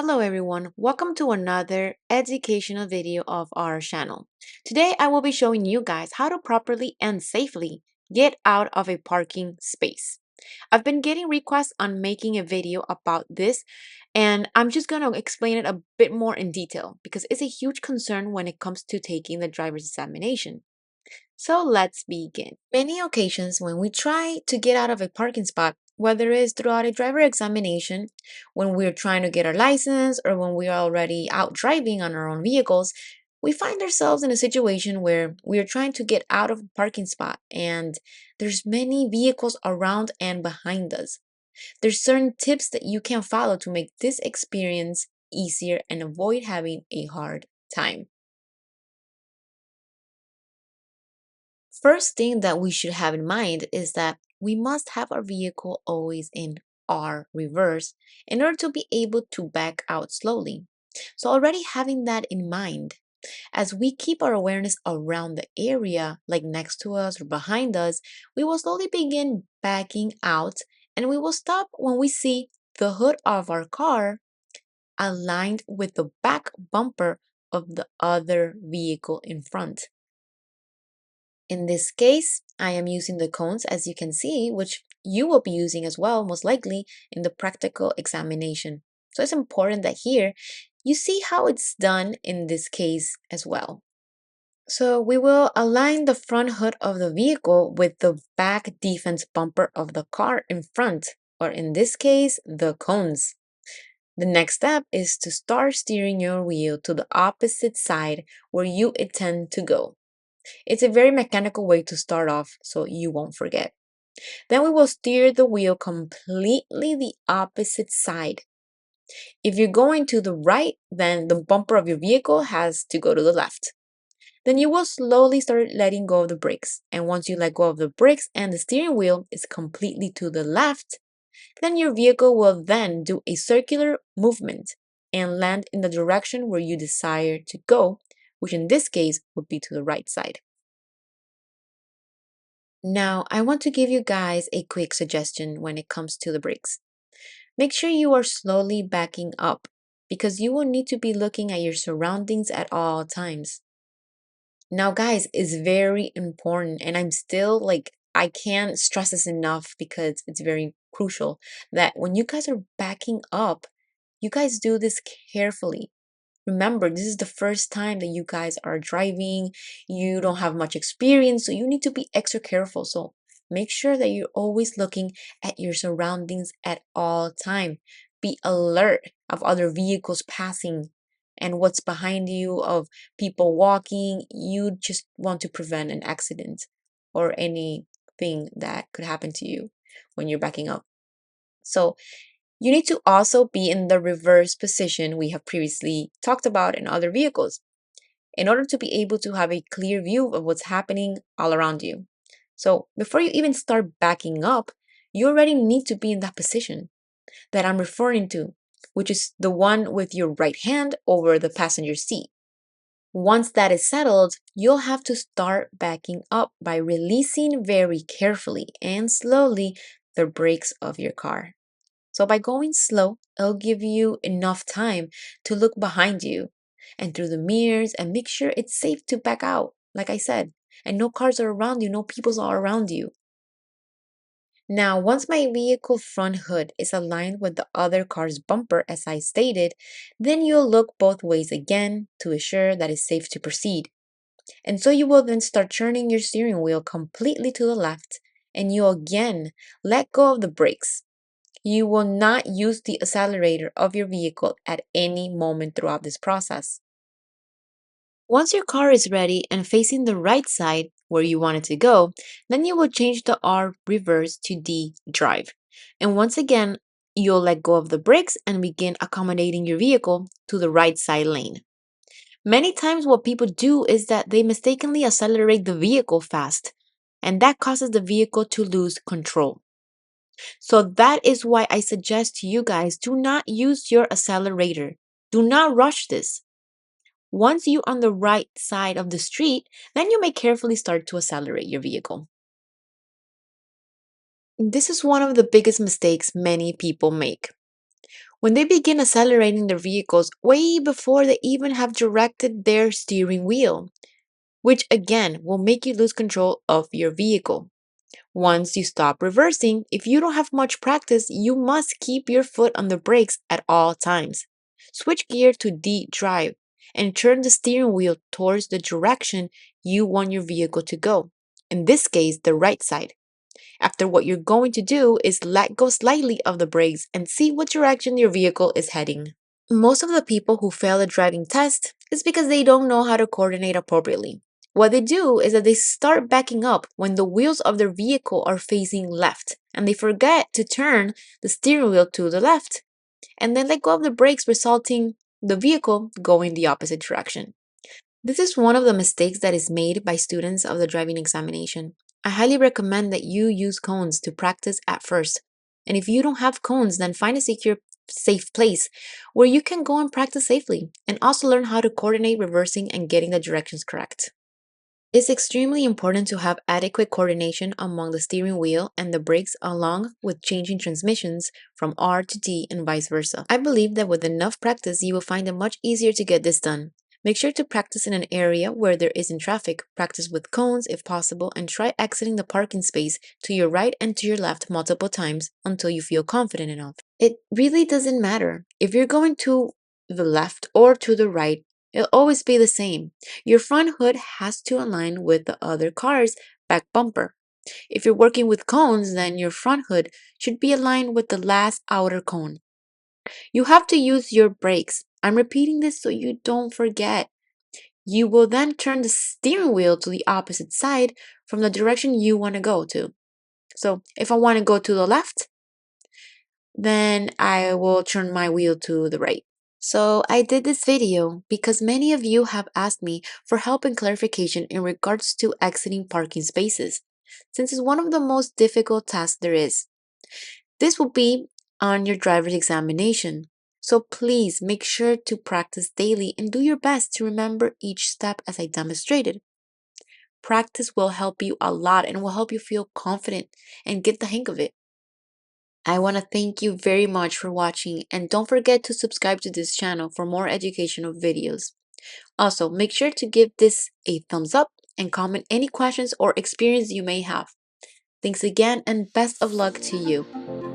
Hello everyone, welcome to another educational video of our channel. Today I will be showing you guys how to properly and safely get out of a parking space. I've been getting requests on making a video about this and I'm just going to explain it a bit more in detail because it's a huge concern when it comes to taking the driver's examination. So let's begin. Many occasions when we try to get out of a parking spot, whether it's throughout a driver examination, when we're trying to get our license, or when we are already out driving on our own vehicles, we find ourselves in a situation where we are trying to get out of a parking spot and there's many vehicles around and behind us. There's certain tips that you can follow to make this experience easier and avoid having a hard time. First thing that we should have in mind is that we must have our vehicle always in R reverse in order to be able to back out slowly. So already having that in mind, as we keep our awareness around the area, like next to us or behind us, we will slowly begin backing out and we will stop when we see the hood of our car aligned with the back bumper of the other vehicle in front. In this case, I am using the cones as you can see, which you will be using as well, most likely in the practical examination. So it's important that here you see how it's done in this case as well. So we will align the front hood of the vehicle with the back defense bumper of the car in front, or in this case, the cones. The next step is to start steering your wheel to the opposite side where you intend to go. It's a very mechanical way to start off so you won't forget. Then we will steer the wheel completely the opposite side. If you're going to the right, then the bumper of your vehicle has to go to the left. Then you will slowly start letting go of the brakes. And once you let go of the brakes and the steering wheel is completely to the left, then your vehicle will then do a circular movement and land in the direction where you desire to go, which in this case would be to the right side. Now, I want to give you guys a quick suggestion when it comes to the brakes. Make sure you are slowly backing up because you will need to be looking at your surroundings at all times. Now, guys, it's very important, and I can't stress this enough because it's very crucial that when you guys are backing up, you guys do this carefully. Remember, this is the first time that you guys are driving. You don't have much experience, so you need to be extra careful. So make sure that you're always looking at your surroundings at all time. Be alert of other vehicles passing and what's behind you, of people walking. You just want to prevent an accident or anything that could happen to you when you're backing up. So you need to also be in the reverse position we have previously talked about in other vehicles in order to be able to have a clear view of what's happening all around you. So before you even start backing up, you already need to be in that position that I'm referring to, which is the one with your right hand over the passenger seat. Once that is settled, you'll have to start backing up by releasing very carefully and slowly the brakes of your car. So by going slow, it'll give you enough time to look behind you and through the mirrors and make sure it's safe to back out, like I said, and no cars are around you, no peoples are around you. Now, once my vehicle front hood is aligned with the other car's bumper, as I stated, then you'll look both ways again to ensure that it's safe to proceed. And so you will then start turning your steering wheel completely to the left and you again let go of the brakes. You will not use the accelerator of your vehicle at any moment throughout this process. Once your car is ready and facing the right side where you want it to go, then you will change the R reverse to D drive. And once again, you'll let go of the brakes and begin accommodating your vehicle to the right side lane. Many times, what people do is that they mistakenly accelerate the vehicle fast, and that causes the vehicle to lose control. So that is why I suggest to you guys, do not use your accelerator. Do not rush this. Once you're on the right side of the street, then you may carefully start to accelerate your vehicle. This is one of the biggest mistakes many people make. When they begin accelerating their vehicles way before they even have directed their steering wheel, which again will make you lose control of your vehicle. Once you stop reversing, if you don't have much practice, you must keep your foot on the brakes at all times. Switch gear to D drive and turn the steering wheel towards the direction you want your vehicle to go. In this case, the right side. After, what you're going to do is let go slightly of the brakes and see what direction your vehicle is heading. Most of the people who fail the driving test is because they don't know how to coordinate appropriately. What they do is that they start backing up when the wheels of their vehicle are facing left, and they forget to turn the steering wheel to the left, and then let go of the brakes, resulting the vehicle going the opposite direction. This is one of the mistakes that is made by students of the driving examination. I highly recommend that you use cones to practice at first. And if you don't have cones, then find a secure, safe place where you can go and practice safely and also learn how to coordinate reversing and getting the directions correct. It's extremely important to have adequate coordination among the steering wheel and the brakes, along with changing transmissions from R to D and vice versa. I believe that with enough practice, you will find it much easier to get this done. Make sure to practice in an area where there isn't traffic, practice with cones if possible, and try exiting the parking space to your right and to your left multiple times until you feel confident enough. It really doesn't matter if you're going to the left or to the right, it'll always be the same. Your front hood has to align with the other car's back bumper. If you're working with cones, then your front hood should be aligned with the last outer cone. You have to use your brakes. I'm repeating this so you don't forget. You will then turn the steering wheel to the opposite side from the direction you want to go to. So if I want to go to the left, then I will turn my wheel to the right. So I did this video because many of you have asked me for help and clarification in regards to exiting parking spaces, since it's one of the most difficult tasks there is. This will be on your driver's examination. So please make sure to practice daily and do your best to remember each step as I demonstrated. Practice will help you a lot and will help you feel confident and get the hang of it. I want to thank you very much for watching, and don't forget to subscribe to this channel for more educational videos. Also, make sure to give this a thumbs up and comment any questions or experience you may have. Thanks again and best of luck to you.